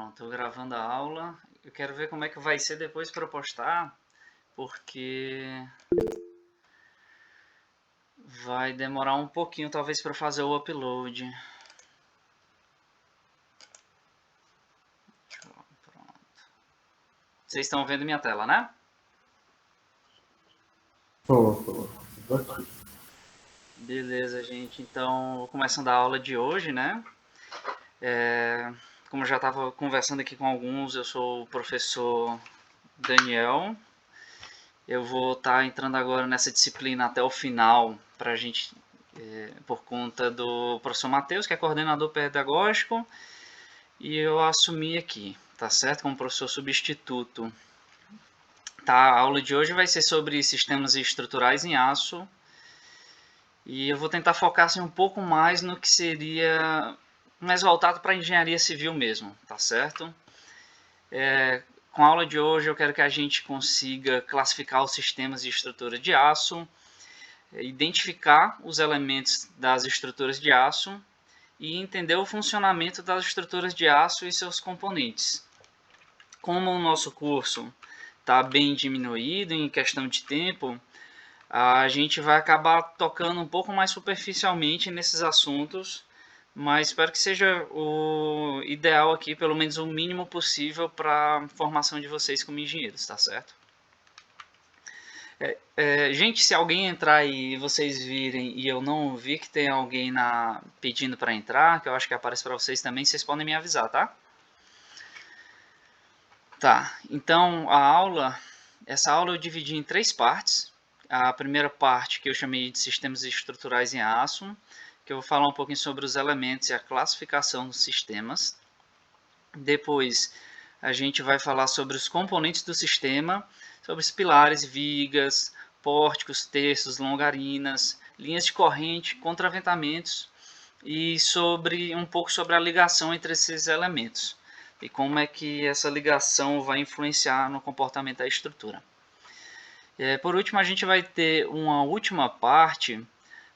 Pronto, tô gravando a aula. Eu quero ver como é que vai ser depois para eu postar, porque vai demorar um pouquinho talvez para fazer o upload. Pronto. Vocês estão vendo minha tela, né? Tô. Beleza, gente. Então, começando a aula de hoje, né? Como eu já estava conversando aqui com alguns, eu sou o professor Daniel. Eu vou estar entrando agora nessa disciplina até o final, para a gente, por conta do professor Matheus, que é coordenador pedagógico, e eu assumi aqui, tá certo? Como professor substituto. Tá, a aula de hoje vai ser sobre sistemas estruturais em aço, e eu vou tentar focar assim, um pouco mais no que seria mais voltado para a engenharia civil mesmo, tá certo? Com a aula de hoje eu quero que a gente consiga classificar os sistemas de estrutura de aço, identificar os elementos das estruturas de aço e entender o funcionamento das estruturas de aço e seus componentes. Como o nosso curso está bem diminuído em questão de tempo, a gente vai acabar tocando um pouco mais superficialmente nesses assuntos, mas espero que seja o ideal aqui, pelo menos o mínimo possível para a formação de vocês como engenheiros, tá certo? Gente, se alguém entrar e vocês virem e eu não vi que tem alguém pedindo para entrar, que eu acho que aparece para vocês também, vocês podem me avisar, tá? Tá, então essa aula eu dividi em três partes. A primeira parte que eu chamei de sistemas estruturais em aço, que eu vou falar um pouquinho sobre os elementos e a classificação dos sistemas. Depois a gente vai falar sobre os componentes do sistema, sobre os pilares, vigas, pórticos, terços, longarinas, linhas de corrente, contraventamentos e sobre um pouco sobre a ligação entre esses elementos e como é que essa ligação vai influenciar no comportamento da estrutura. Por último, a gente vai ter uma última parte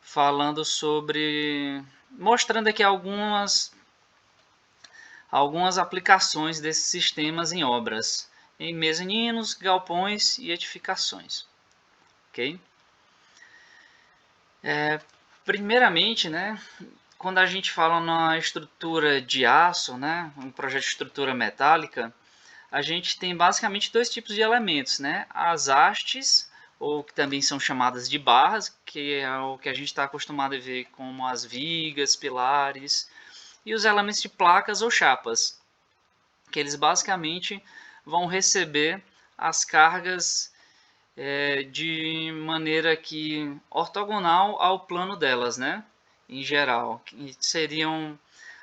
falando sobre, mostrando aqui algumas aplicações desses sistemas em obras, em mezaninos, galpões e edificações. Ok? Primeiramente, né, quando a gente fala na estrutura de aço, né, um projeto de estrutura metálica, a gente tem basicamente dois tipos de elementos, né? As hastes, ou que também são chamadas de barras, que é o que a gente está acostumado a ver como as vigas, pilares, e os elementos de placas ou chapas, que eles basicamente vão receber as cargas de maneira que ortogonal ao plano delas, né? Em geral, que seriam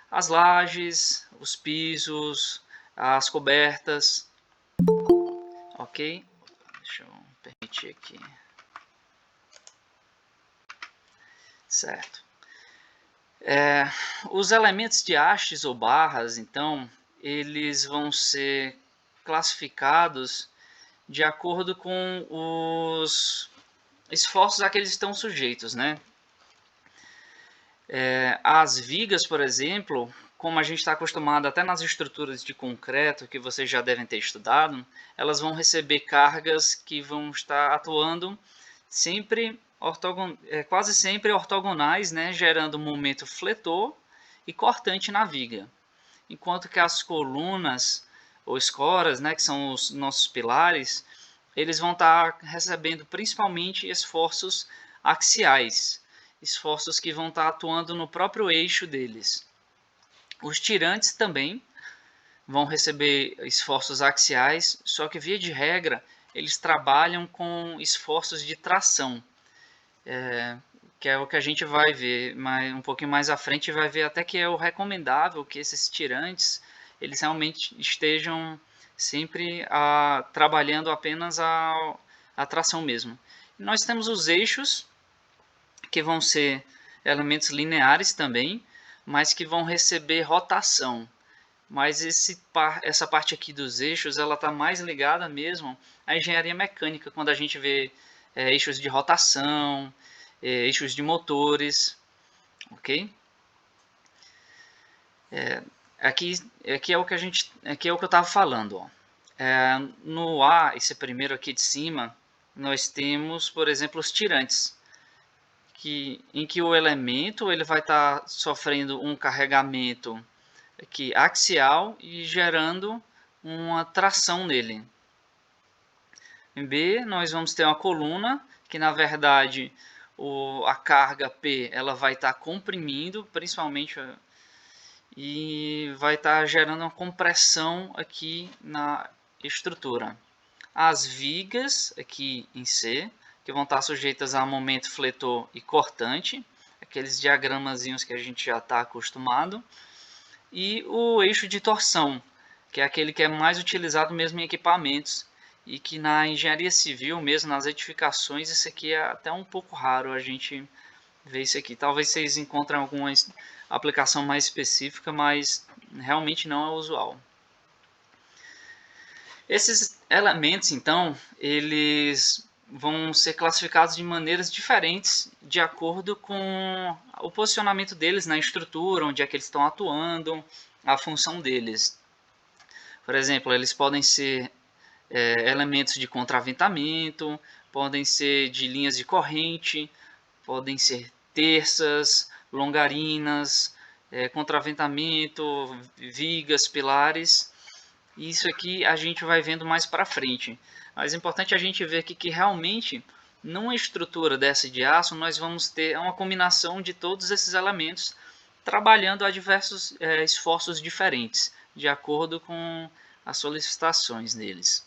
as lajes, os pisos, as cobertas, ok? Deixa eu permitir aqui. Certo. Os elementos de hastes ou barras, então, eles vão ser classificados de acordo com os esforços a que eles estão sujeitos, né? As vigas, por exemplo, como a gente está acostumado até nas estruturas de concreto, que vocês já devem ter estudado, elas vão receber cargas que vão estar atuando sempre quase sempre ortogonais, né, gerando um momento fletor e cortante na viga. Enquanto que as colunas ou escoras, né, que são os nossos pilares, eles vão estar recebendo principalmente esforços axiais, esforços que vão estar atuando no próprio eixo deles. Os tirantes também vão receber esforços axiais, só que via de regra eles trabalham com esforços de tração, que é o que a gente vai ver um pouquinho mais à frente, vai ver até que é o recomendável que esses tirantes eles realmente estejam sempre trabalhando apenas a tração mesmo. E nós temos os eixos, que vão ser elementos lineares também, mas que vão receber rotação. Mas essa parte aqui dos eixos, ela está mais ligada mesmo à engenharia mecânica, quando a gente vê eixos de rotação, eixos de motores, ok? aqui é o que aqui é o que eu estava falando, ó. No A, esse primeiro aqui de cima, nós temos, por exemplo, os tirantes, em que o elemento ele vai estar sofrendo um carregamento aqui axial e gerando uma tração nele. Em B, nós vamos ter uma coluna que, na verdade, a carga P ela vai estar comprimindo, principalmente, e vai estar gerando uma compressão aqui na estrutura. As vigas aqui em C, que vão estar sujeitas a momento fletor e cortante, aqueles diagramazinhos que a gente já está acostumado, e o eixo de torção, que é aquele que é mais utilizado mesmo em equipamentos, e que na engenharia civil, mesmo nas edificações, isso aqui é até um pouco raro a gente ver isso aqui. Talvez vocês encontrem alguma aplicação mais específica, mas realmente não é usual. Esses elementos, então, eles vão ser classificados de maneiras diferentes de acordo com o posicionamento deles na estrutura, onde é que eles estão atuando, a função deles. Por exemplo, eles podem ser elementos de contraventamento, podem ser de linhas de corrente, podem ser terças, longarinas, contraventamento, vigas, pilares. Isso aqui a gente vai vendo mais para frente. Mas é importante a gente ver aqui que realmente, numa estrutura dessa de aço, nós vamos ter uma combinação de todos esses elementos trabalhando a diversos esforços diferentes, de acordo com as solicitações deles.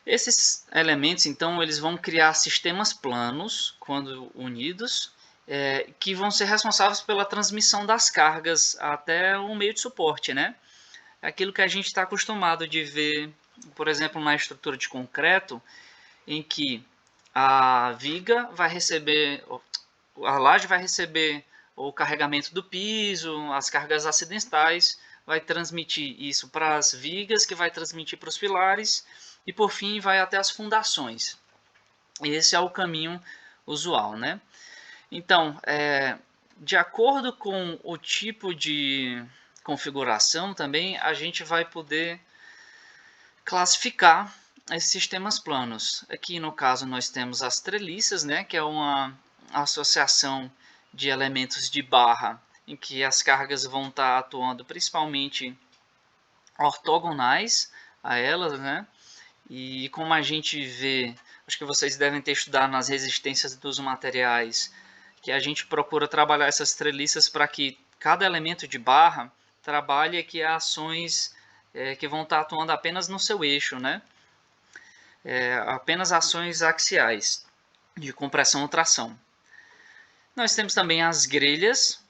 Esses elementos, então, eles vão criar sistemas planos, quando unidos, que vão ser responsáveis pela transmissão das cargas até o meio de suporte, né? Aquilo que a gente está acostumado de ver, por exemplo, na estrutura de concreto, em que a viga vai receber, a laje vai receber o carregamento do piso, as cargas acidentais, vai transmitir isso para as vigas, que vai transmitir para os pilares, e por fim vai até as fundações. Esse é o caminho usual, né? Então, de acordo com o tipo de configuração também, a gente vai poder classificar esses sistemas planos. Aqui no caso nós temos as treliças, né, que é uma associação de elementos de barra em que as cargas vão estar atuando principalmente ortogonais a elas, né? E como a gente vê, acho que vocês devem ter estudado nas resistências dos materiais, que a gente procura trabalhar essas treliças para que cada elemento de barra trabalhe aqui ações que vão estar atuando apenas no seu eixo, né? Apenas ações axiais de compressão ou tração. Nós temos também as grelhas,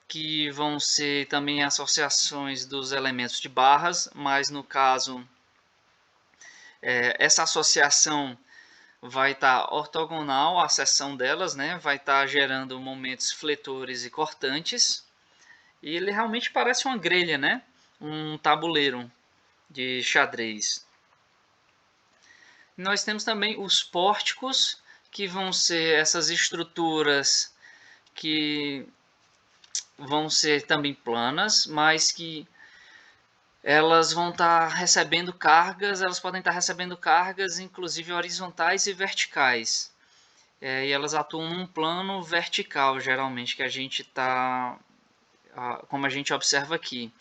que vão ser também associações dos elementos de barras, mas no caso essa associação vai estar ortogonal à seção delas, né? Vai estar gerando momentos fletores e cortantes. E ele realmente parece uma grelha, né? Um tabuleiro de xadrez. Nós temos também os pórticos, que vão ser essas estruturas que vão ser também planas, mas que elas vão estar recebendo cargas, elas podem estar recebendo cargas inclusive horizontais e verticais. E elas atuam num plano vertical, geralmente, que a gente está, como a gente observa aqui.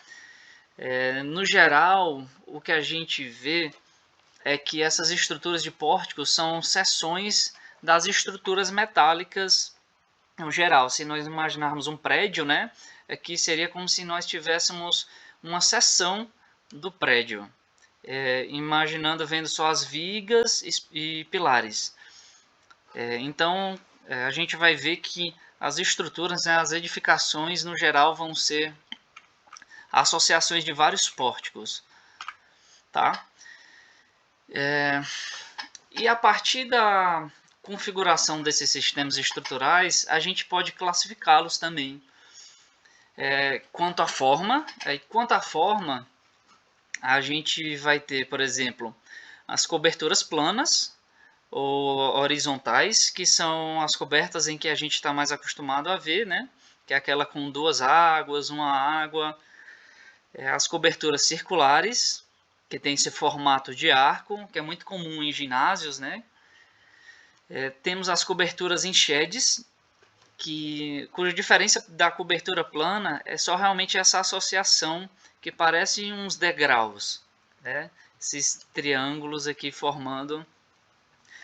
No geral, o que a gente vê é que essas estruturas de pórticos são seções das estruturas metálicas no geral. Se nós imaginarmos um prédio, né, aqui seria como se nós tivéssemos uma seção do prédio, imaginando, vendo só as vigas e pilares. Então, a gente vai ver que as estruturas, né, as edificações no geral vão ser associações de vários pórticos, tá? E a partir da configuração desses sistemas estruturais, a gente pode classificá-los também. Quanto à forma, a gente vai ter, por exemplo, as coberturas planas ou horizontais, que são as cobertas em que a gente está mais acostumado a ver, né? que é aquela com 2 águas, uma água. As coberturas circulares, que tem esse formato de arco, que é muito comum em ginásios, né? Temos as coberturas em sheds, cuja diferença da cobertura plana é só realmente essa associação que parece uns degraus, né? Esses triângulos aqui formando.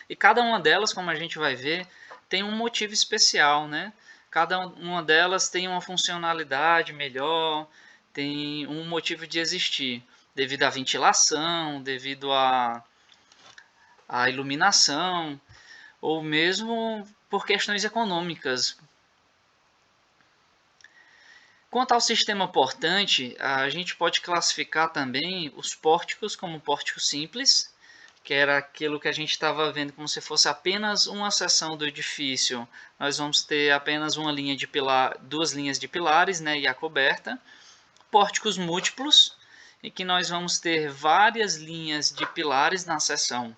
E cada uma delas, como a gente vai ver, tem um motivo especial, né? Cada uma delas tem uma funcionalidade melhor, tem um motivo de existir, devido à ventilação, devido à iluminação, ou mesmo por questões econômicas. Quanto ao sistema portante, a gente pode classificar também os pórticos como pórtico simples, que era aquilo que a gente estava vendo como se fosse apenas uma seção do edifício. Nós vamos ter apenas uma linha de pilar, 2 linhas de pilares, né, e a coberta. Pórticos múltiplos, em que nós vamos ter várias linhas de pilares na seção,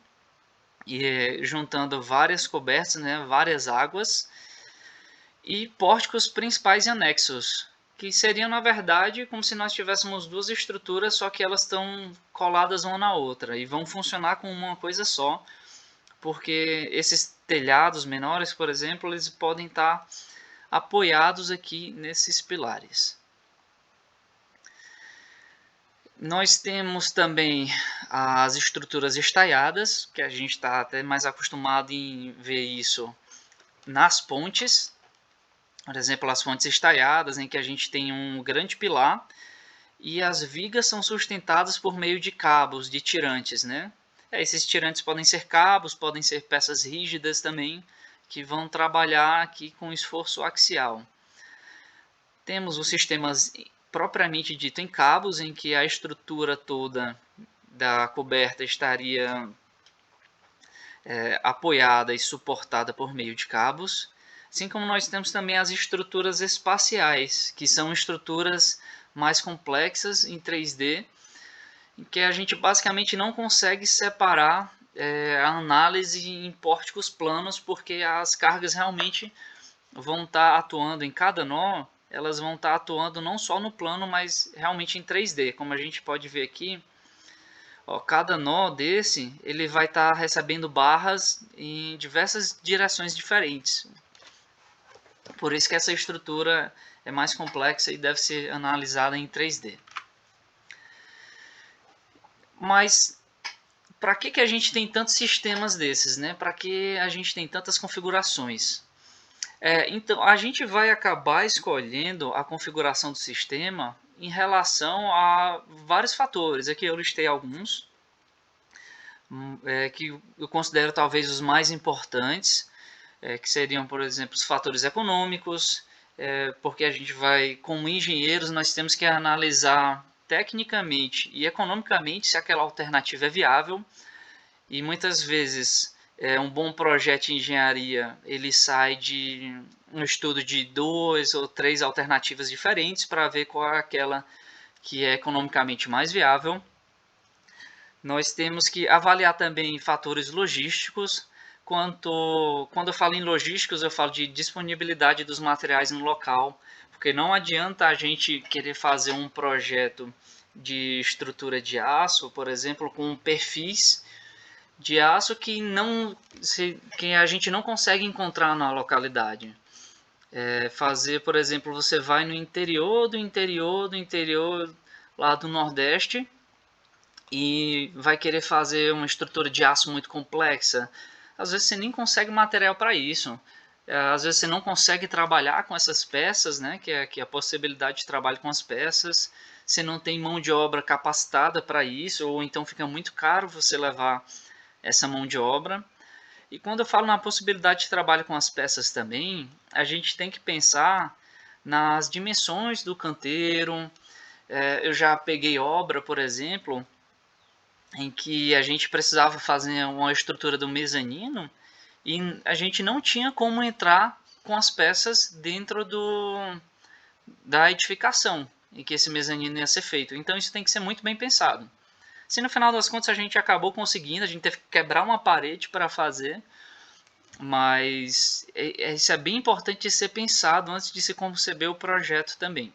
e juntando várias cobertas, né, várias águas. E pórticos principais e anexos, que seriam na verdade como se nós tivéssemos 2 estruturas, só que elas estão coladas uma na outra e vão funcionar como uma coisa só, porque esses telhados menores, por exemplo, eles podem estar apoiados aqui nesses pilares. Nós temos também as estruturas estaiadas, que a gente está até mais acostumado em ver isso nas pontes. Por exemplo, as pontes estaiadas, em que a gente tem um grande pilar e as vigas são sustentadas por meio de cabos, de tirantes, né? Esses tirantes podem ser cabos, podem ser peças rígidas também, que vão trabalhar aqui com esforço axial. Temos os sistemas propriamente dito em cabos, em que a estrutura toda da coberta estaria apoiada e suportada por meio de cabos. Assim como nós temos também as estruturas espaciais, que são estruturas mais complexas em 3D, em que a gente basicamente não consegue separar a análise em pórticos planos, porque as cargas realmente vão estar atuando em cada nó, elas vão estar atuando não só no plano, mas realmente em 3D, como a gente pode ver aqui. Ó, cada nó desse ele vai estar recebendo barras em diversas direções diferentes. Por isso que essa estrutura é mais complexa e deve ser analisada em 3D. Mas para que a gente tem tantos sistemas desses, né? Para que a gente tem tantas configurações? Então, a gente vai acabar escolhendo a configuração do sistema em relação a vários fatores. Aqui eu listei alguns que eu considero talvez os mais importantes, que seriam, por exemplo, os fatores econômicos, porque a gente vai, como engenheiros, nós temos que analisar tecnicamente e economicamente se aquela alternativa é viável, e muitas vezes um bom projeto de engenharia ele sai de um estudo de 2 ou 3 alternativas diferentes para ver qual é aquela que é economicamente mais viável. Nós temos que avaliar também fatores logísticos. Quando eu falo em logísticos, eu falo de disponibilidade dos materiais no local, porque não adianta a gente querer fazer um projeto de estrutura de aço, por exemplo, com perfis de aço que a gente não consegue encontrar na localidade. Fazer, por exemplo, você vai no interior lá do Nordeste e vai querer fazer uma estrutura de aço muito complexa. Às vezes você nem consegue material para isso. Às vezes você não consegue trabalhar com essas peças, né? Que é a possibilidade de trabalho com as peças. Você não tem mão de obra capacitada para isso, ou então fica muito caro você levar essa mão de obra. E quando eu falo na possibilidade de trabalho com as peças também, a gente tem que pensar nas dimensões do canteiro. Eu já peguei obra, por exemplo, em que a gente precisava fazer uma estrutura do mezanino e a gente não tinha como entrar com as peças dentro da edificação em que esse mezanino ia ser feito. Então isso tem que ser muito bem pensado. Se no final das contas a gente acabou conseguindo, a gente teve que quebrar uma parede para fazer, mas isso é bem importante de ser pensado antes de se conceber o projeto também.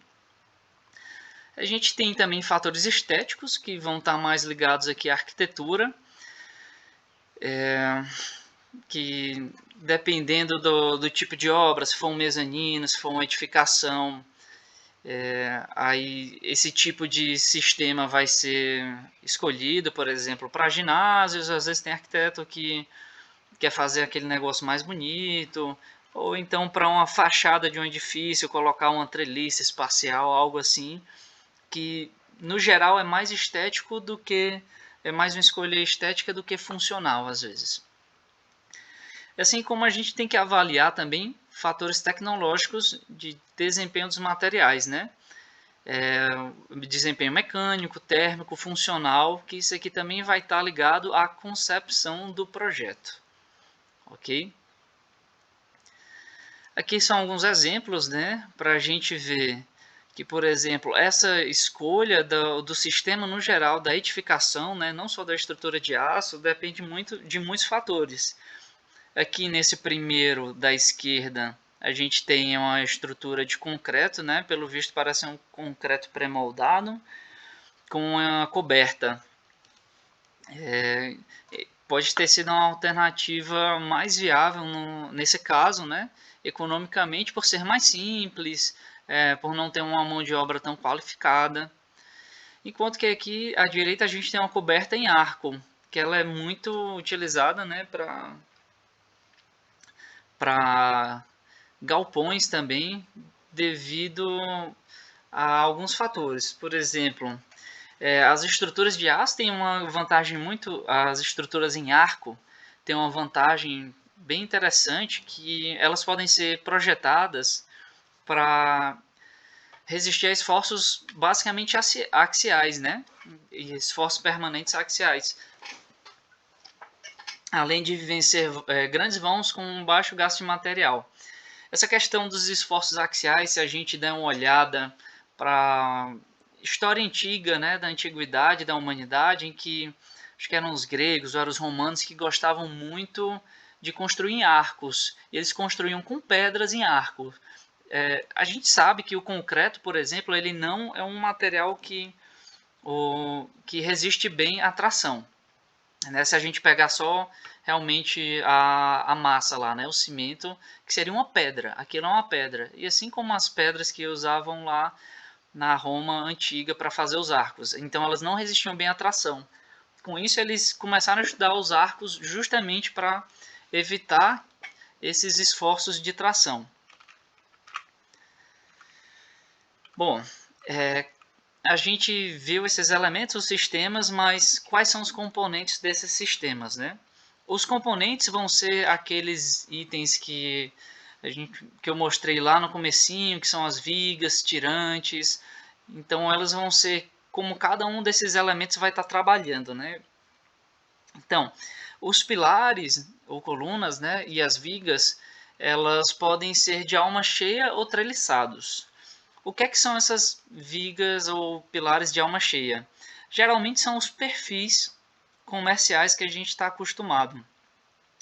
A gente tem também fatores estéticos que vão estar mais ligados aqui à arquitetura, que dependendo do tipo de obra, se for um mezanino, se for uma edificação, aí esse tipo de sistema vai ser escolhido, por exemplo, para ginásios. Às vezes tem arquiteto que quer fazer aquele negócio mais bonito, ou então para uma fachada de um edifício colocar uma treliça espacial, algo assim, que no geral é mais estético do que é mais uma escolha estética do que funcional às vezes. Assim como a gente tem que avaliar também fatores tecnológicos de desempenho dos materiais, né? Desempenho mecânico, térmico, funcional, que isso aqui também vai estar ligado à concepção do projeto, ok? Aqui são alguns exemplos, né, para a gente ver que, por exemplo, essa escolha do sistema no geral da edificação, né, não só da estrutura de aço, depende muito de muitos fatores. Aqui nesse primeiro da esquerda, a gente tem uma estrutura de concreto, né, pelo visto parece um concreto pré-moldado, com uma coberta. Pode ter sido uma alternativa mais viável nesse caso, né, economicamente, por ser mais simples, por não ter uma mão de obra tão qualificada. Enquanto que aqui à direita a gente tem uma coberta em arco, que ela é muito utilizada, né, para galpões também, devido a alguns fatores. Por exemplo, as estruturas de aço têm uma vantagem muito... As estruturas em arco têm uma vantagem bem interessante, que elas podem ser projetadas para resistir a esforços basicamente axiais, né? E esforços permanentes axiais. Além de vencer grandes vãos com baixo gasto de material. Essa questão dos esforços axiais, se a gente der uma olhada para história antiga, né, da antiguidade, da humanidade, em que acho que eram os gregos ou eram os romanos que gostavam muito de construir em arcos. Eles construíam com pedras em arcos. A gente sabe que o concreto, por exemplo, ele não é um material que resiste bem à tração. Né? Se a gente pegar só realmente a massa lá, né? O cimento, que seria uma pedra. Aquilo é uma pedra. E assim como as pedras que usavam lá na Roma antiga para fazer os arcos. Então elas não resistiam bem à tração. Com isso eles começaram a estudar os arcos justamente para evitar esses esforços de tração. Bom, a gente viu esses elementos, os sistemas, mas quais são os componentes desses sistemas, né? Os componentes vão ser aqueles itens que eu mostrei lá no comecinho, que são as vigas, tirantes. Então elas vão ser como cada um desses elementos vai estar trabalhando, né? Então, os pilares ou colunas, né, e as vigas, elas podem ser de alma cheia ou treliçados. O que é que são essas vigas ou pilares de alma cheia? Geralmente são os perfis comerciais que a gente está acostumado.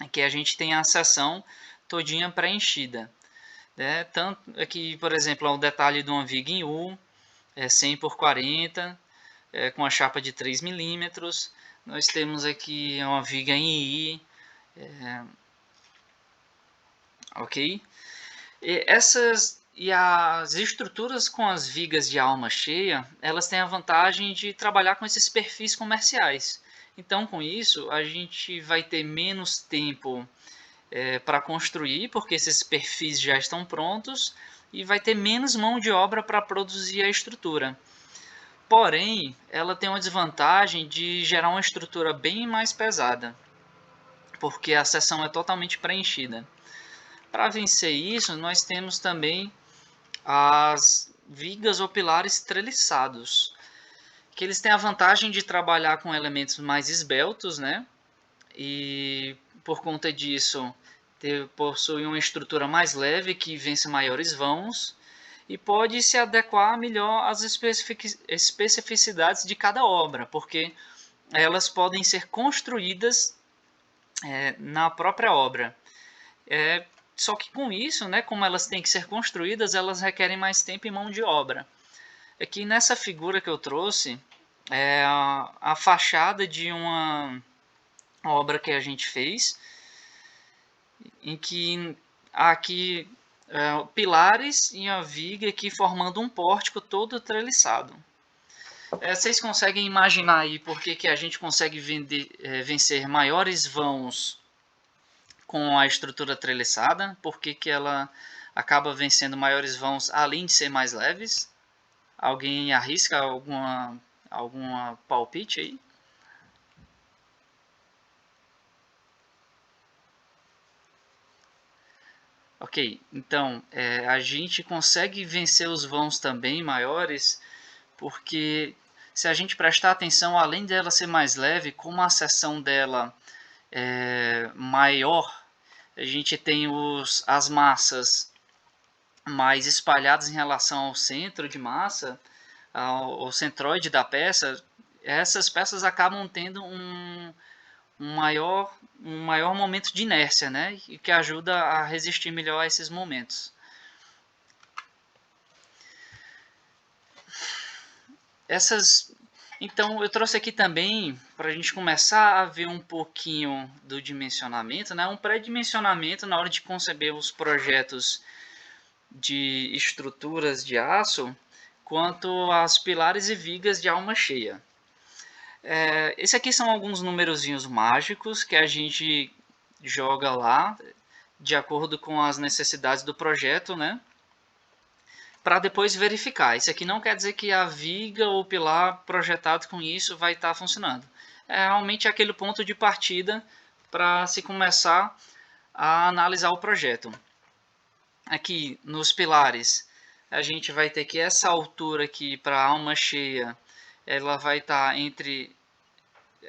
Aqui a gente tem a seção todinha preenchida. Né? Tanto aqui, por exemplo, o detalhe de uma viga em U, 100 por 40, com a chapa de 3 milímetros. Nós temos aqui uma viga em I, ok? E as estruturas com as vigas de alma cheia, elas têm a vantagem de trabalhar com esses perfis comerciais. Então, com isso, a gente vai ter menos tempo para construir, porque esses perfis já estão prontos, e vai ter menos mão de obra para produzir a estrutura. Porém, ela tem uma desvantagem de gerar uma estrutura bem mais pesada, porque a seção é totalmente preenchida. Para vencer isso, nós temos também as vigas ou pilares treliçados, que eles têm a vantagem de trabalhar com elementos mais esbeltos, né? E por conta disso possui uma estrutura mais leve que vence maiores vãos e pode se adequar melhor às especificidades de cada obra, porque elas podem ser construídas na própria obra. Só que com isso, né, como elas têm que ser construídas, elas requerem mais tempo e mão de obra. Aqui nessa figura que eu trouxe, é a fachada de uma obra que a gente fez, em que há aqui pilares e a viga aqui formando um pórtico todo treliçado. Vocês conseguem imaginar aí por que a gente consegue vencer maiores vãos com a estrutura treliçada? Por que ela acaba vencendo maiores vãos além de ser mais leves? Alguém arrisca alguma palpite aí? Ok, então a gente consegue vencer os vãos também maiores porque se a gente prestar atenção, além dela ser mais leve, como a seção dela é maior, a gente tem as massas mais espalhadas em relação ao centro de massa, ao centroide da peça. Essas peças acabam tendo um maior momento de inércia, né? E que ajuda a resistir melhor a esses momentos. Então eu trouxe aqui também para a gente começar a ver um pouquinho do dimensionamento, né? Um pré-dimensionamento na hora de conceber os projetos de estruturas de aço, quanto às pilares e vigas de alma cheia. Esse aqui são alguns numerozinhos mágicos que a gente joga lá de acordo com as necessidades do projeto, né? Para depois verificar. Isso aqui não quer dizer que a viga ou pilar projetado com isso vai estar funcionando. É realmente aquele ponto de partida para se começar a analisar o projeto. Aqui nos pilares, a gente vai ter que essa altura aqui para a alma cheia, ela vai estar entre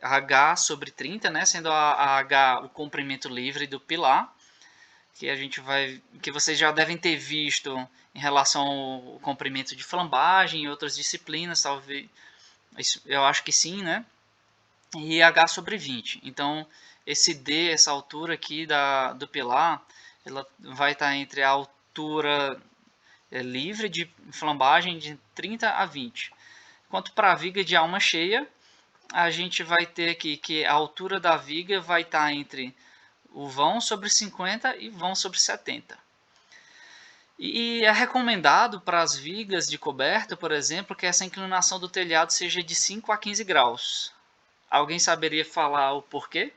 H sobre 30, né, sendo a H o comprimento livre do pilar, que vocês já devem ter visto em relação ao comprimento de flambagem e outras disciplinas, talvez, eu acho que sim, né? E H sobre 20. Então, esse D, essa altura aqui do pilar, ela vai estar entre a altura livre de flambagem de 30 a 20. Quanto para a viga de alma cheia, a gente vai ter aqui que a altura da viga vai estar entre o vão sobre 50 e vão sobre 70. E é recomendado para as vigas de coberta, por exemplo, que essa inclinação do telhado seja de 5 a 15 graus. Alguém saberia falar o porquê?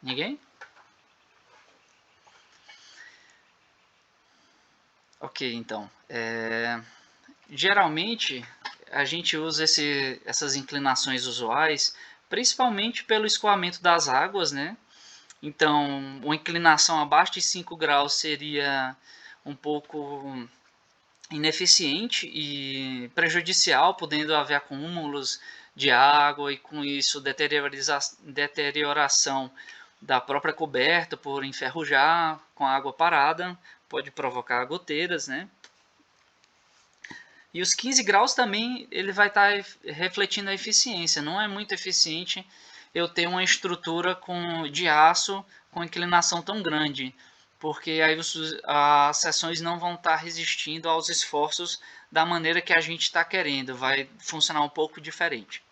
Ninguém? Ok, então. Geralmente a gente usa essas inclinações usuais principalmente pelo escoamento das águas, né? Então, uma inclinação abaixo de 5 graus seria um pouco ineficiente e prejudicial, podendo haver acúmulos de água e com isso deterioração da própria coberta por enferrujar com a água parada, pode provocar goteiras, né? E os 15 graus também ele vai estar refletindo a eficiência. Não é muito eficiente eu ter uma estrutura de aço com inclinação tão grande, porque aí as seções não vão estar resistindo aos esforços da maneira que a gente está querendo. Vai funcionar um pouco diferente.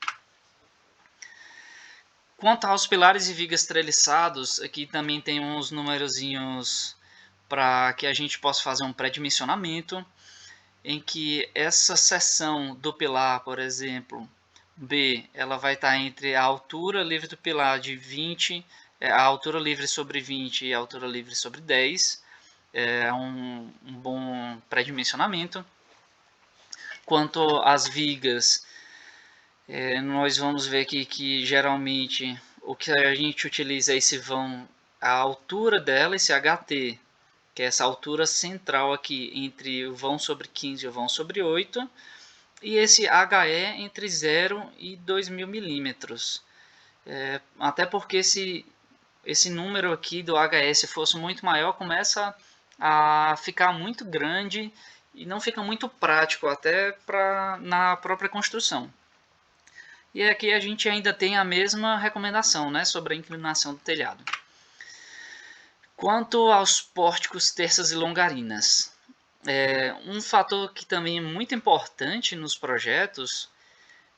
Quanto aos pilares e vigas treliçados, aqui também tem uns numerozinhos para que a gente possa fazer um pré-dimensionamento, em que essa seção do pilar, por exemplo, B, ela vai estar entre a altura livre do pilar de 20, a altura livre sobre 20 e a altura livre sobre 10. É um bom pré-dimensionamento. Quanto às vigas, nós vamos ver aqui que geralmente o que a gente utiliza é esse vão, a altura dela, esse HT, que é essa altura central aqui entre o vão sobre 15 e o vão sobre 8, e esse HE entre 0 e 2.000 milímetros. Até porque esse número aqui do HE, se fosse muito maior, começa a ficar muito grande e não fica muito prático até na própria construção. E aqui a gente ainda tem a mesma recomendação, né, sobre a inclinação do telhado. Quanto aos pórticos, terças e longarinas, um fator que também é muito importante nos projetos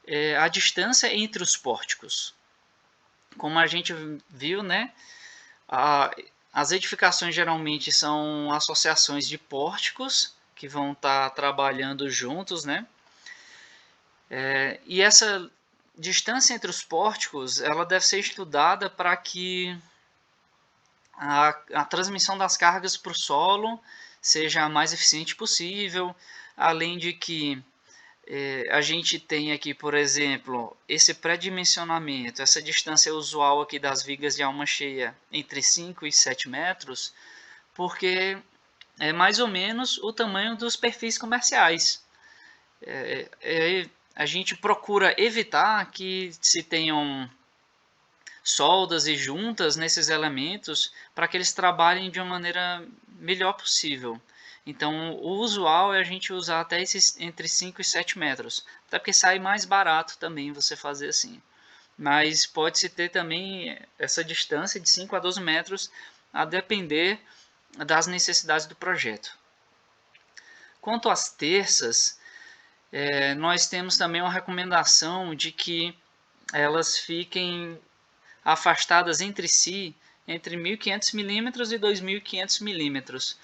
é a distância entre os pórticos. Como a gente viu, né, as edificações geralmente são associações de pórticos que vão estar trabalhando juntos, né? E essa distância entre os pórticos, ela deve ser estudada para que a transmissão das cargas para o solo seja a mais eficiente possível, além de que a gente tem aqui, por exemplo, esse pré-dimensionamento, essa distância usual aqui das vigas de alma cheia entre 5 e 7 metros, porque é mais ou menos o tamanho dos perfis comerciais. A gente procura evitar que se tenham soldas e juntas nesses elementos para que eles trabalhem de uma maneira melhor possível. Então, o usual é a gente usar até esses entre 5 e 7 metros, até porque sai mais barato também você fazer assim. Mas pode-se ter também essa distância de 5 a 12 metros, a depender das necessidades do projeto. Quanto às terças, nós temos também uma recomendação de que elas fiquem afastadas entre si entre 1.500 milímetros e 2.500 milímetros,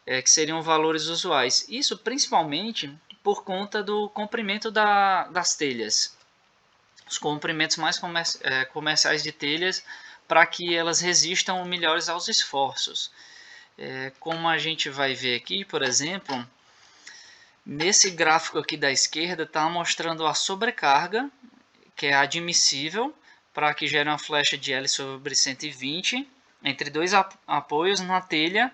que seriam valores usuais. Isso principalmente por conta do comprimento das telhas. Os comprimentos mais comerciais de telhas, para que elas resistam melhores aos esforços. Como a gente vai ver aqui, por exemplo, nesse gráfico aqui da esquerda está mostrando a sobrecarga, que é admissível, para que gere uma flecha de L sobre 120 entre dois apoios na telha,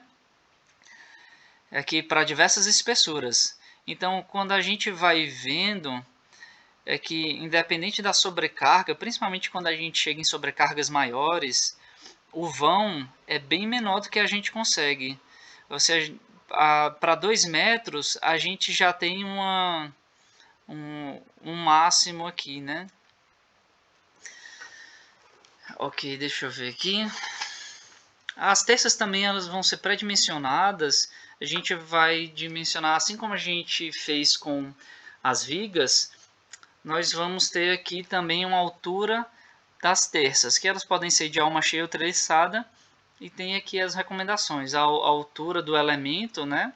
aqui para diversas espessuras. Então, quando a gente vai vendo, é que independente da sobrecarga, principalmente quando a gente chega em sobrecargas maiores, o vão é bem menor do que a gente consegue. Ou seja, para 2 metros a gente já tem um máximo aqui, né? Ok, deixa eu ver aqui. As terças também elas vão ser pré-dimensionadas. A gente vai dimensionar, assim como a gente fez com as vigas, nós vamos ter aqui também uma altura das terças, que elas podem ser de alma cheia ou treliçada. E tem aqui as recomendações. A altura do elemento, né,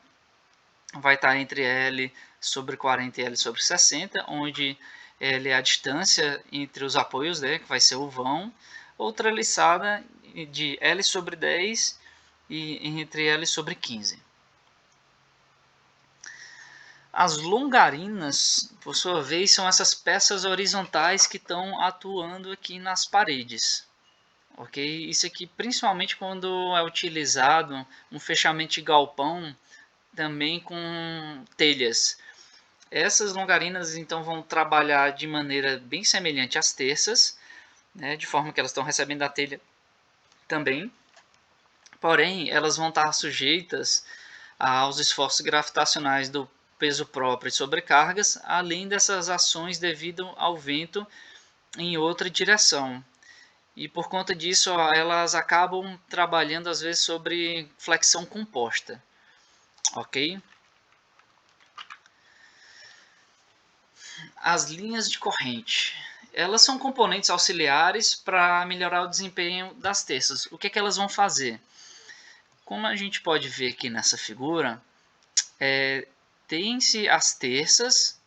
vai estar entre L sobre 40 e L sobre 60, onde L é a distância entre os apoios, né, que vai ser o vão, ou treliçada de L sobre 10 e entre L sobre 15. As longarinas, por sua vez, são essas peças horizontais que estão atuando aqui nas paredes. Ok? Isso aqui, principalmente quando é utilizado um fechamento de galpão, também com telhas. Essas longarinas então vão trabalhar de maneira bem semelhante às terças, né, de forma que elas estão recebendo a telha também. Porém, elas vão estar sujeitas aos esforços gravitacionais do peso próprio e sobrecargas, além dessas ações devido ao vento em outra direção. E por conta disso, elas acabam trabalhando às vezes sobre flexão composta. Ok? As linhas de corrente. Elas são componentes auxiliares para melhorar o desempenho das terças. O que é que elas vão fazer? Como a gente pode ver aqui nessa figura, tem-se as terças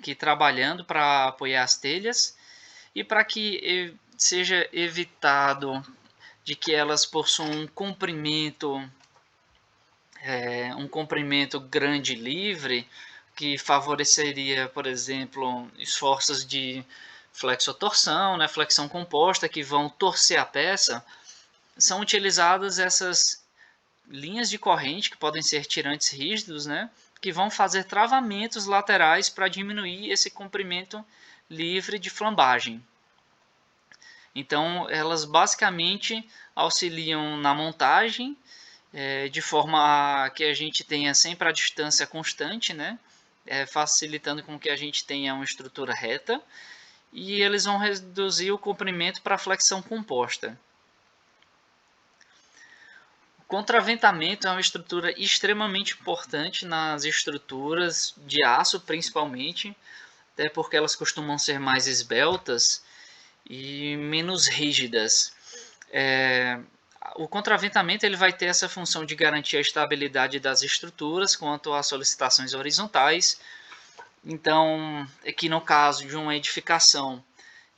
que trabalhando para apoiar as telhas e para que seja evitado de que elas possuam um comprimento grande e livre, que favoreceria, por exemplo, esforços de flexotorção, né, flexão composta, que vão torcer a peça. São utilizadas essas linhas de corrente, que podem ser tirantes rígidos, né, que vão fazer travamentos laterais para diminuir esse comprimento livre de flambagem. Então, elas basicamente auxiliam na montagem, de forma a que a gente tenha sempre a distância constante, né? Facilitando com que a gente tenha uma estrutura reta. e eles vão reduzir o comprimento para flexão composta. O contraventamento é uma estrutura extremamente importante nas estruturas de aço, principalmente, até porque elas costumam ser mais esbeltas e menos rígidas. O contraventamento ele vai ter essa função de garantir a estabilidade das estruturas quanto às solicitações horizontais. Então, aqui no caso de uma edificação,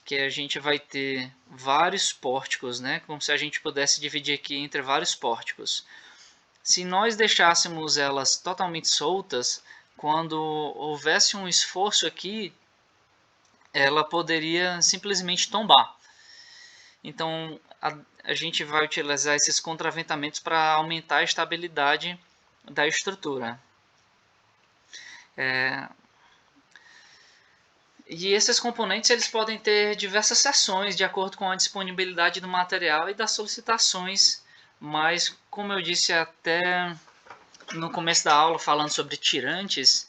que a gente vai ter vários pórticos, né? Como se a gente pudesse dividir aqui entre vários pórticos. Se nós deixássemos elas totalmente soltas, quando houvesse um esforço aqui, ela poderia simplesmente tombar. Então, a gente vai utilizar esses contraventamentos para aumentar a estabilidade da estrutura. E esses componentes eles podem ter diversas seções de acordo com a disponibilidade do material e das solicitações, mas como eu disse até no começo da aula falando sobre tirantes,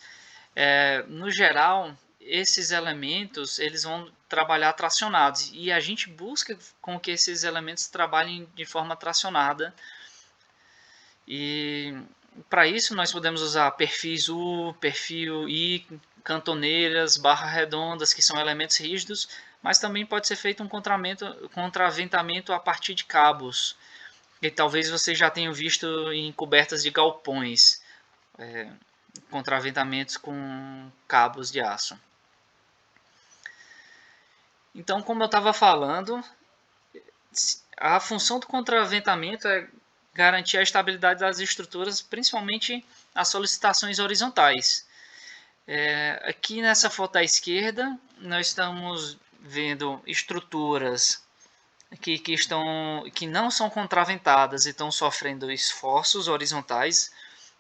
no geral esses elementos eles vão trabalhar tracionados e a gente busca com que esses elementos trabalhem de forma tracionada, e para isso nós podemos usar perfis U, perfil I, cantoneiras, barras redondas, que são elementos rígidos, mas também pode ser feito um contraventamento a partir de cabos, que talvez você já tenha visto em cobertas de galpões, contraventamentos com cabos de aço. Então, como eu estava falando, a função do contraventamento é garantir a estabilidade das estruturas, principalmente as solicitações horizontais. Aqui nessa foto à esquerda, nós estamos vendo estruturas que não são contraventadas e estão sofrendo esforços horizontais.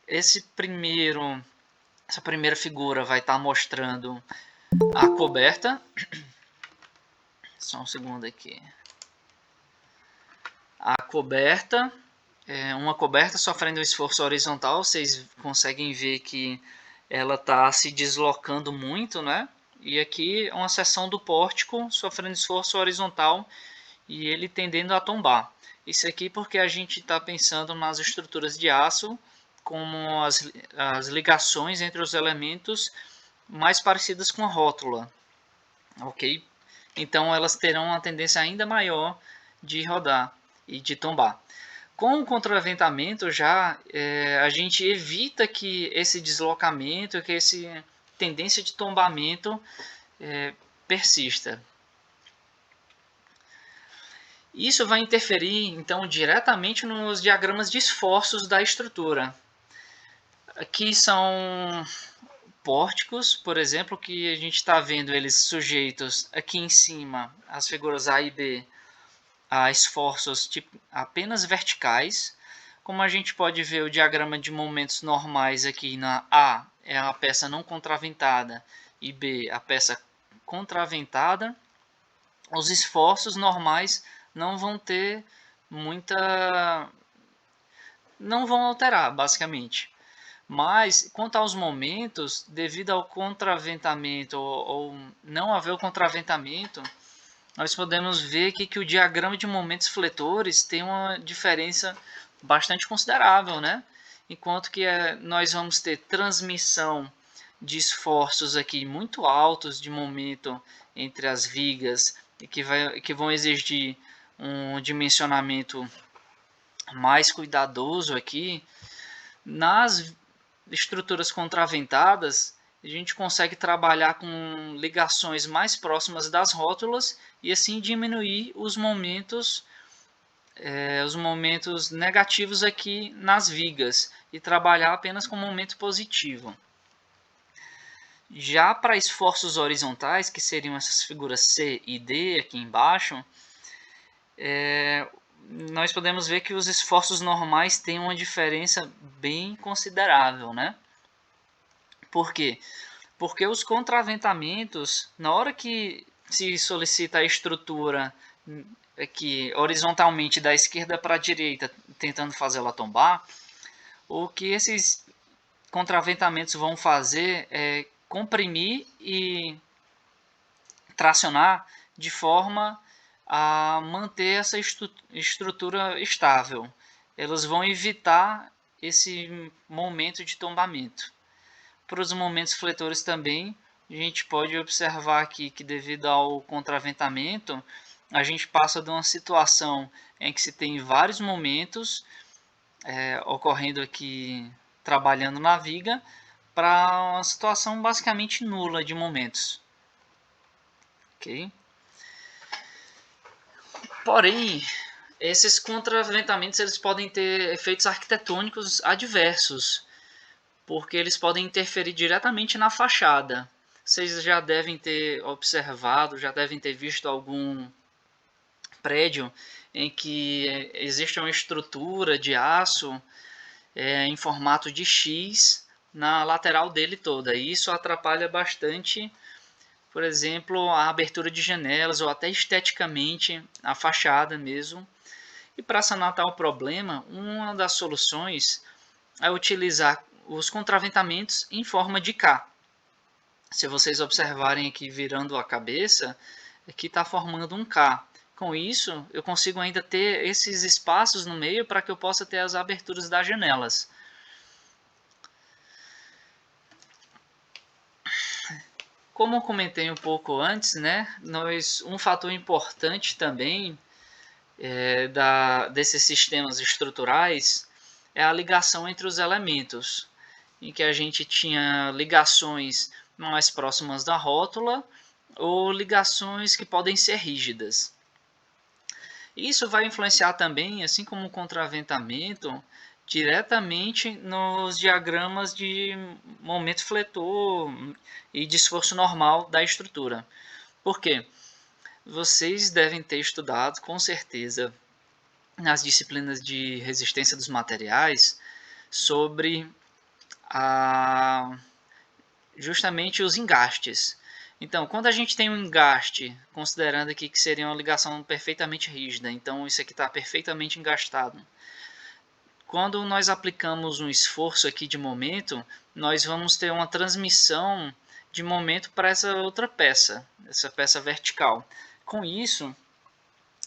Essa primeira figura vai estar mostrando a coberta. Só um segundo aqui. A coberta, uma coberta sofrendo esforço horizontal, vocês conseguem ver que ela está se deslocando muito, né? E aqui uma seção do pórtico sofrendo esforço horizontal e ele tendendo a tombar. Isso aqui porque a gente está pensando nas estruturas de aço como as ligações entre os elementos mais parecidas com a rótula, ok? Então elas terão uma tendência ainda maior de rodar e de tombar. Com o contraventamento já a gente evita que esse deslocamento, que essa tendência de tombamento persista. Isso vai interferir então diretamente nos diagramas de esforços da estrutura. Aqui são pórticos, por exemplo, que a gente está vendo eles sujeitos aqui em cima, as figuras A e B, a esforços apenas verticais. Como a gente pode ver o diagrama de momentos normais aqui na A é a peça não contraventada e B a peça contraventada, os esforços normais não vão ter não vão alterar basicamente. Mas quanto aos momentos, devido ao contraventamento ou não haver o contraventamento, nós podemos ver aqui que o diagrama de momentos fletores tem uma diferença bastante considerável, né? Enquanto que nós vamos ter transmissão de esforços aqui muito altos de momento entre as vigas e que vão exigir um dimensionamento mais cuidadoso aqui. Nas estruturas contraventadas, a gente consegue trabalhar com ligações mais próximas das rótulas e assim diminuir os momentos negativos aqui nas vigas e trabalhar apenas com momento positivo. Já para esforços horizontais, que seriam essas figuras C e D aqui embaixo, nós podemos ver que os esforços normais têm uma diferença bem considerável, né? Por quê? Porque os contraventamentos, na hora que se solicita a estrutura aqui horizontalmente da esquerda para a direita, tentando fazê-la tombar, o que esses contraventamentos vão fazer é comprimir e tracionar de forma a manter essa estrutura estável. Elas vão evitar esse momento de tombamento. Para os momentos fletores também, a gente pode observar aqui que devido ao contraventamento, a gente passa de uma situação em que se tem vários momentos ocorrendo aqui trabalhando na viga, para uma situação basicamente nula de momentos. Ok? Porém, esses contraventamentos eles podem ter efeitos arquitetônicos adversos, porque eles podem interferir diretamente na fachada. Vocês já devem ter observado, já devem ter visto algum prédio em que existe uma estrutura de aço em formato de X na lateral dele toda. E isso atrapalha bastante, por exemplo, a abertura de janelas ou até esteticamente a fachada mesmo. E para sanar tal problema, uma das soluções é utilizar os contraventamentos em forma de K. Se vocês observarem aqui virando a cabeça, aqui está formando um K. Com isso, eu consigo ainda ter esses espaços no meio para que eu possa ter as aberturas das janelas. Como eu comentei um pouco antes, né, um fator importante também desses sistemas estruturais é a ligação entre os elementos, em que a gente tinha ligações mais próximas da rótula ou ligações que podem ser rígidas. Isso vai influenciar também, assim como o contraventamento, diretamente nos diagramas de momento fletor e de esforço normal da estrutura. Por quê? Vocês devem ter estudado, com certeza, nas disciplinas de resistência dos materiais, sobre justamente os engastes. Então, quando a gente tem um engaste, considerando aqui que seria uma ligação perfeitamente rígida, então isso aqui está perfeitamente engastado. Quando nós aplicamos um esforço aqui de momento, nós vamos ter uma transmissão de momento para essa outra peça, essa peça vertical. Com isso,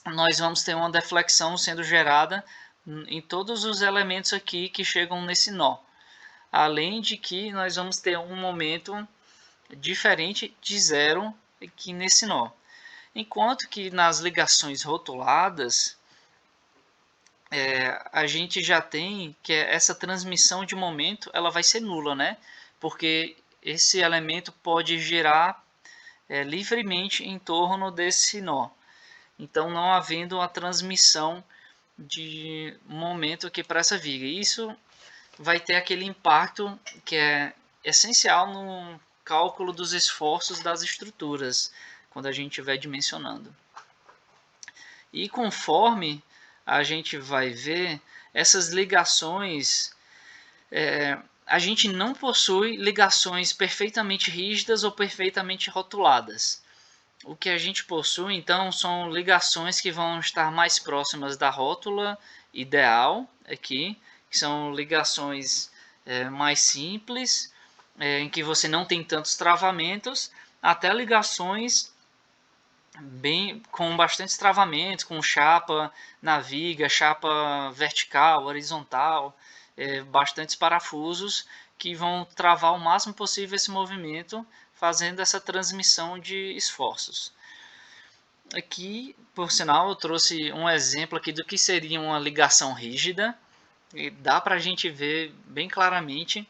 nós vamos ter uma deflexão sendo gerada em todos os elementos aqui que chegam nesse nó. Além de que nós vamos ter um momento diferente de zero aqui nesse nó. Enquanto que nas ligações rotuladas, a gente já tem que essa transmissão de momento ela vai ser nula, né? Porque esse elemento pode girar livremente em torno desse nó. Então, não havendo a transmissão de momento aqui para essa viga. Isso vai ter aquele impacto que é essencial no cálculo dos esforços das estruturas, quando a gente estiver dimensionando. E conforme a gente vai ver, essas ligações, a gente não possui ligações perfeitamente rígidas ou perfeitamente rotuladas. O que a gente possui, então, são ligações que vão estar mais próximas da rótula ideal, aqui, que são ligações mais simples, em que você não tem tantos travamentos, até ligações com bastantes travamentos, com chapa na viga, chapa vertical, horizontal, bastantes parafusos que vão travar o máximo possível esse movimento, fazendo essa transmissão de esforços. Aqui, por sinal, eu trouxe um exemplo aqui do que seria uma ligação rígida, e dá para a gente ver bem claramente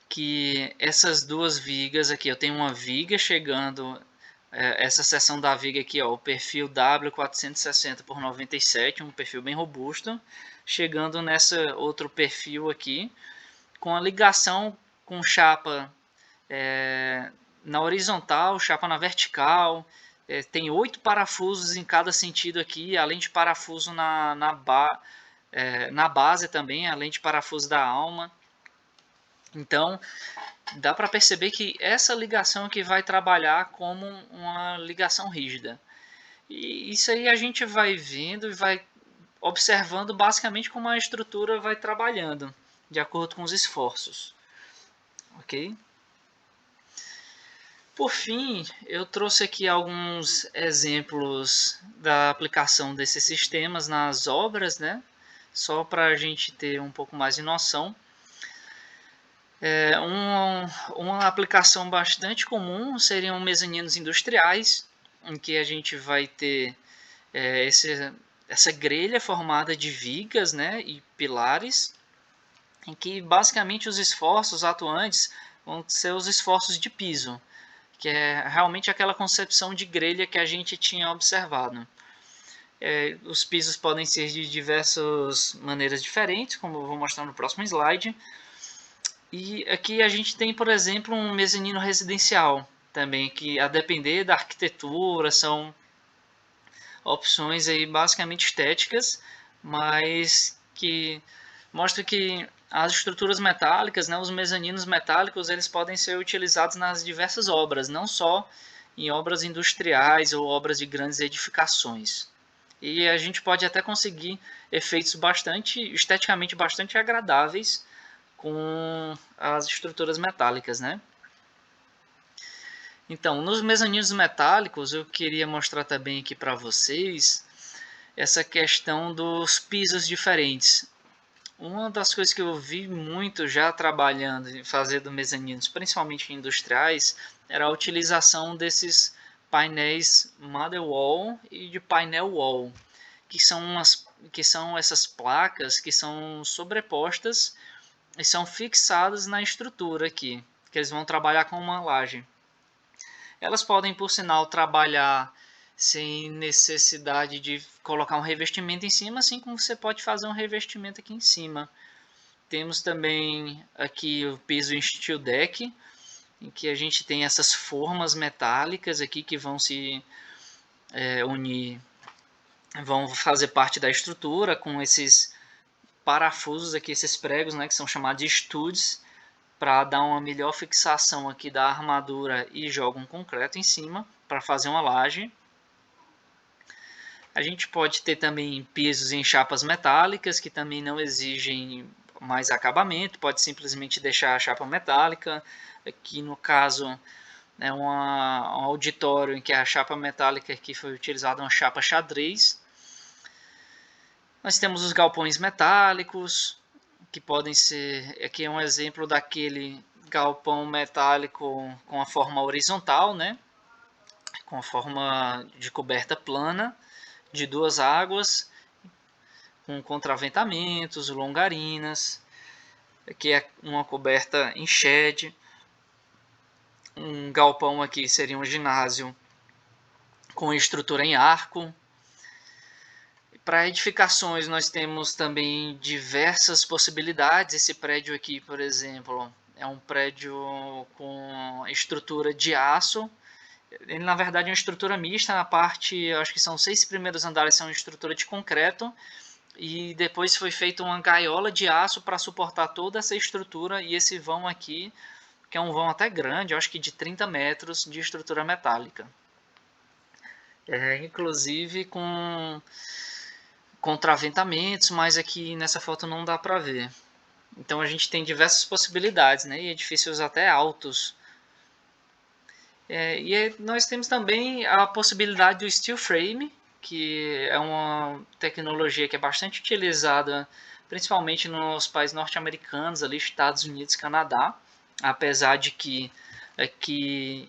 que essas duas vigas aqui, eu tenho uma viga chegando, essa seção da viga aqui, ó, o perfil W460 por 97, um perfil bem robusto, chegando nessa outro perfil aqui, com a ligação com chapa na horizontal, chapa na vertical, tem 8 parafusos em cada sentido aqui, além de parafuso na base também, além de parafuso da alma. Então, dá para perceber que essa ligação aqui vai trabalhar como uma ligação rígida. E isso aí a gente vai vendo e vai observando basicamente como a estrutura vai trabalhando, de acordo com os esforços. Ok? Por fim, eu trouxe aqui alguns exemplos da aplicação desses sistemas nas obras, né? Só para a gente ter um pouco mais de noção. Uma aplicação bastante comum seriam mezaninos industriais, em que a gente vai ter essa grelha formada de vigas, né, e pilares, em que basicamente os esforços atuantes vão ser os esforços de piso, que é realmente aquela concepção de grelha que a gente tinha observado. Os pisos podem ser de diversas maneiras diferentes, como eu vou mostrar no próximo slide. E aqui a gente tem, por exemplo, um mezanino residencial também, que a depender da arquitetura são opções aí basicamente estéticas, mas que mostra que as estruturas metálicas, né, os mezaninos metálicos, eles podem ser utilizados nas diversas obras, não só em obras industriais ou obras de grandes edificações. E a gente pode até conseguir efeitos esteticamente bastante agradáveis com as estruturas metálicas, né? Então, nos mezaninos metálicos, eu queria mostrar também aqui para vocês essa questão dos pisos diferentes. Uma das coisas que eu vi muito já trabalhando em fazendo mezaninos, principalmente industriais, era a utilização desses painéis mother wall e de painel wall, que são essas placas que são sobrepostas e são fixadas na estrutura aqui, que eles vão trabalhar com uma laje. Elas podem, por sinal, trabalhar sem necessidade de colocar um revestimento em cima, assim como você pode fazer um revestimento aqui em cima. Temos também aqui o piso em steel deck, em que a gente tem essas formas metálicas aqui que vão se unir, vão fazer parte da estrutura com esses parafusos aqui, esses pregos, né, que são chamados de studs, para dar uma melhor fixação aqui da armadura e joga um concreto em cima para fazer uma laje. A gente pode ter também pisos em chapas metálicas que também não exigem mais acabamento, pode simplesmente deixar a chapa metálica. Aqui no caso é um auditório em que a chapa metálica que foi utilizada é uma chapa xadrez. Nós temos os galpões metálicos, que podem ser, aqui é um exemplo daquele galpão metálico com a forma horizontal, né? Com a forma de coberta plana, de duas águas, com contraventamentos, longarinas. Aqui é uma coberta em shed. Um galpão aqui seria um ginásio com estrutura em arco. Para edificações nós temos também diversas possibilidades. Esse prédio aqui, por exemplo, é um prédio com estrutura de aço. Ele na verdade é uma estrutura mista. Na parte, acho que são 6 primeiros andares são estrutura de concreto. E depois foi feita uma gaiola de aço para suportar toda essa estrutura. E esse vão aqui, que é um vão até grande, acho que de 30 metros de estrutura metálica. Inclusive com contraventamentos, mas aqui nessa foto não dá para ver. Então a gente tem diversas possibilidades, né? E edifícios até altos. Nós temos também a possibilidade do steel frame, que é uma tecnologia que é bastante utilizada principalmente nos países norte-americanos, ali Estados Unidos, Canadá, apesar de que aqui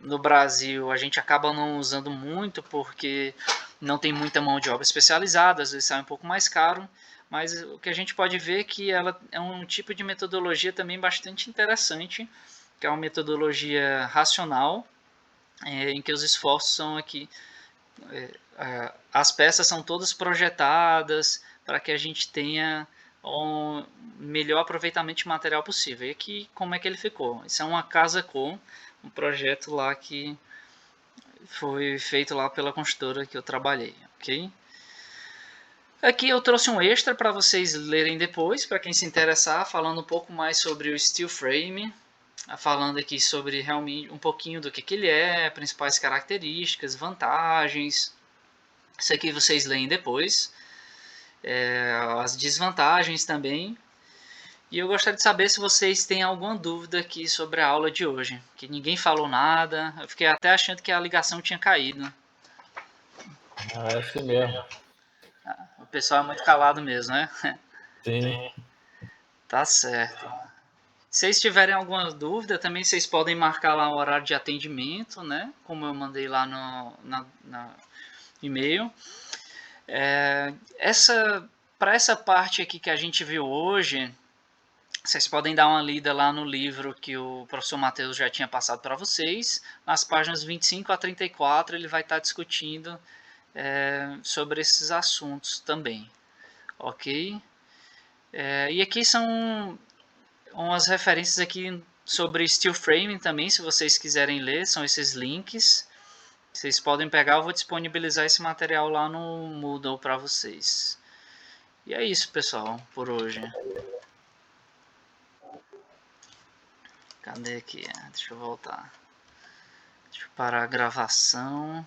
no Brasil a gente acaba não usando muito porque não tem muita mão de obra especializada, às vezes sai um pouco mais caro, mas o que a gente pode ver é que ela é um tipo de metodologia também bastante interessante, que é uma metodologia racional, em que os esforços são aqui, as peças são todas projetadas para que a gente tenha o melhor aproveitamento de material possível. E aqui como é que ele ficou? Isso é uma casa com um projeto lá que foi feito lá pela construtora que eu trabalhei, ok? Aqui eu trouxe um extra para vocês lerem depois, para quem se interessar, falando um pouco mais sobre o steel frame, falando aqui sobre realmente um pouquinho do que ele é, principais características, vantagens. Isso aqui vocês leem depois. As desvantagens também. E eu gostaria de saber se vocês têm alguma dúvida aqui sobre a aula de hoje, que ninguém falou nada. Eu fiquei até achando que a ligação tinha caído. É assim mesmo. O pessoal é muito calado mesmo, né? Sim. Tá certo. Se vocês tiverem alguma dúvida, também vocês podem marcar lá o horário de atendimento, né? Como eu mandei lá no e-mail. Para essa parte aqui que a gente viu hoje, vocês podem dar uma lida lá no livro que o professor Matheus já tinha passado para vocês. Nas páginas 25 a 34 ele vai estar discutindo sobre esses assuntos também, ok? E aqui são umas referências aqui sobre steel framing também, se vocês quiserem ler, são esses links. Vocês podem pegar, eu vou disponibilizar esse material lá no Moodle para vocês. E é isso, pessoal, por hoje. Cadê aqui? Deixa eu voltar. Deixa eu parar a gravação.